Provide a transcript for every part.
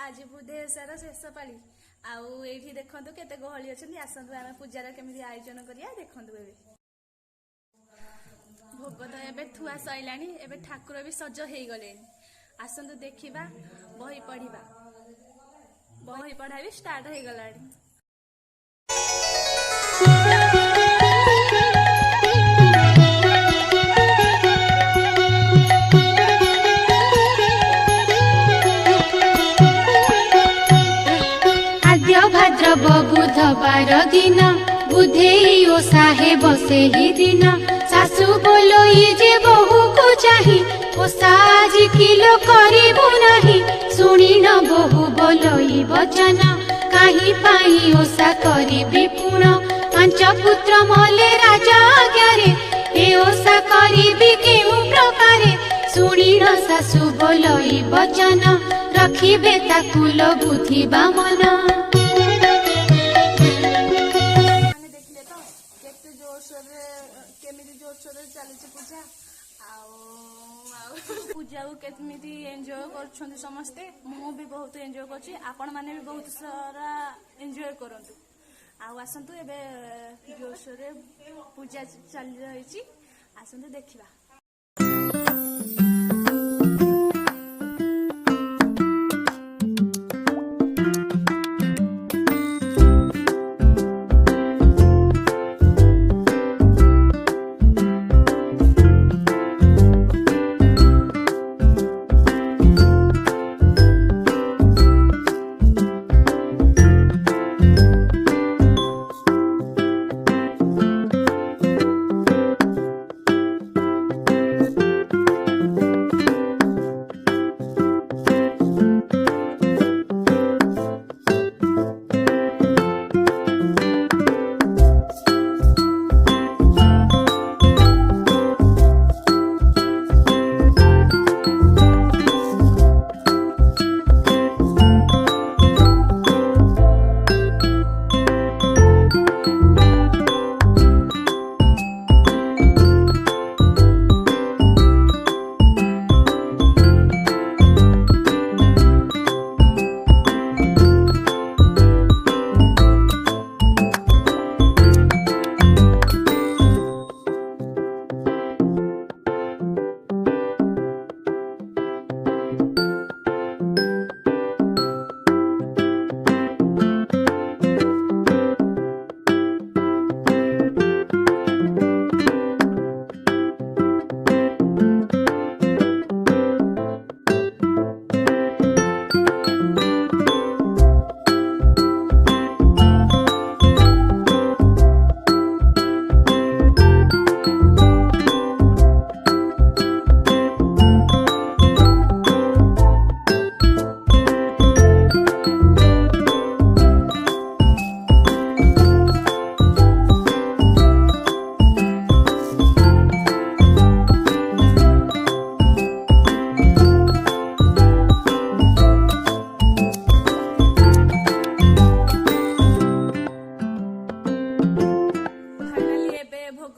आज बुधेश्वर शेष पाली आईठी देखु केते गहली अच्छा आसतु आम पूजार केमी आयोजन करिया देखु भोग तो एबे थुआ सैलानी एबे ठाकुर भी सज हो गले आसतु देखा बही पढ़ा बही पढ़ा भी स्टार्ट हो गला। भाद्रव बुधवार दिन बुधेई ओषा हे बसे ही दिन सासु बोलोई जे बहु को चाही ओषा आज किलो करिबु नाही सुनी न बहु बोलोई वचन काहि पाई ओषा करिबि पुण पांच पुत्र मले राजा आज्ञारे ए ओषा करिबि केउ प्रकारे सुनी न सासु बोलोई वचन रखिबे ताकुल बुद्धि बामन। पूजा केमी एंजॉय कर समस्ते मु भी बहुत एंजॉय कर आपण मैंने भी बहुत सारा एंजॉय करंतु आसतु एबे जोरसोर पूजा चली रही आसतु देखिबा।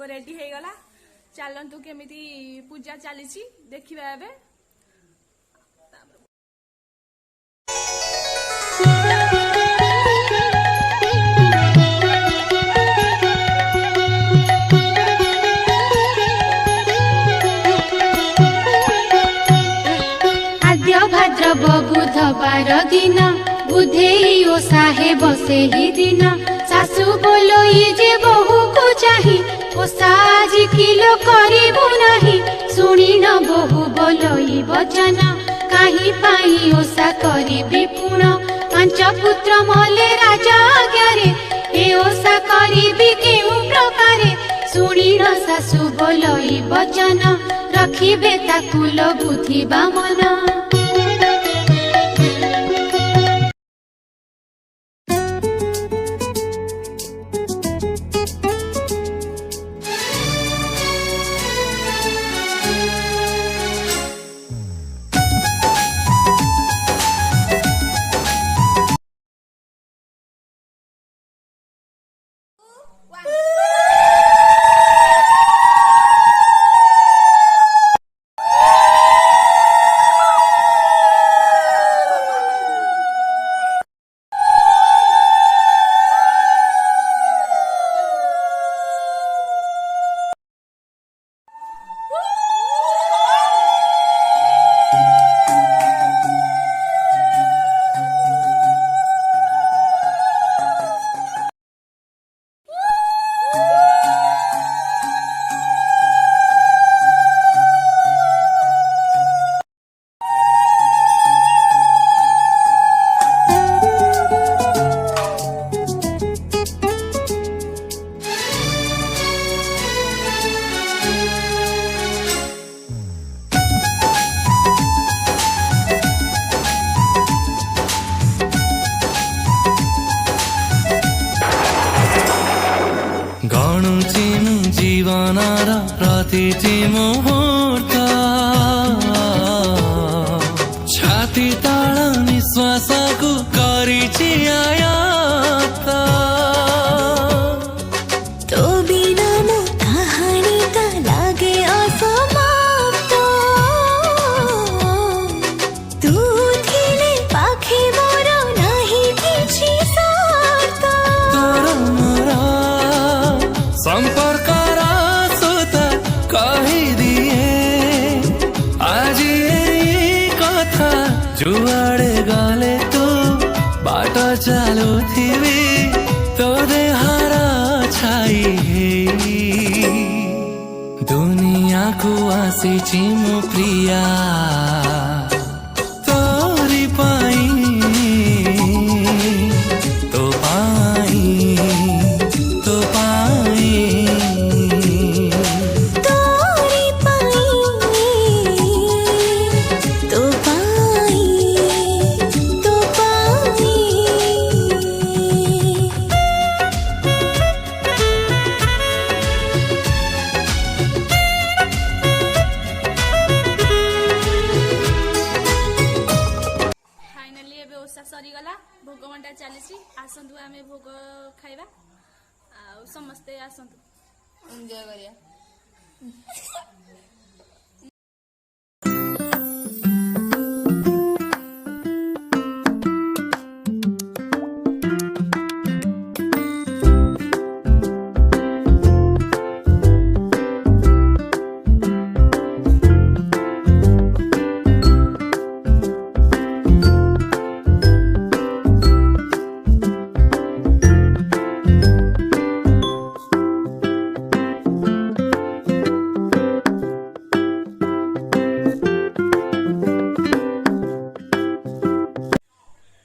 रेडी हो गला चलतु केमी पूजा चली देखा एबे। आद्य भाद्रव बुधवार दिन बुधेई ओषा हे बसे ही दिन सासु बोलोई जे बहु को चाही ओषा आज किलो करिबु नाही सुनी न बहु बोलोई वचन काहि पाई ओषा करिबि पुण पांच पुत्र मले राजा आज्ञारे ए ओषा करिबि केउ प्रकारे सुनी न सासु बोलोई वचन रखिबे ताकुल बुद्धि बामन। जीवनर प्रतिटी मुहूर्त छाती तल निश्वासको गरिछि आयात तो बिना मो कहानी ता लागे असमाप्त तू थिले पाखे मोर नाही किछि स्वार्थ तोर मोर सम्पर्कर सुत कहिदिए आज यही कथा जुआडे गले तू बाट चालुथिबी तो देहर छाई दुनिया को आसीछि मो प्रिया तोरी पाई तो पाई तो पाई तोरी पाई तो पाई तो पाई फाइनाली एबे ओषा सरीगला भोग मंडा चली आसतु आम भोग खाइबा आ समस्ते आसतु एंजॉय करिया।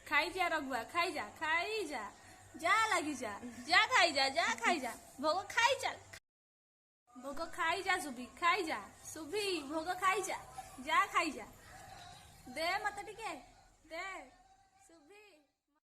खाई जा रघुआ खाई जा जा लगी जा खाई जा भोग खाई चल भोग खाई जा सुभी भोग खाई जा खाई जा दे मत टिके दे।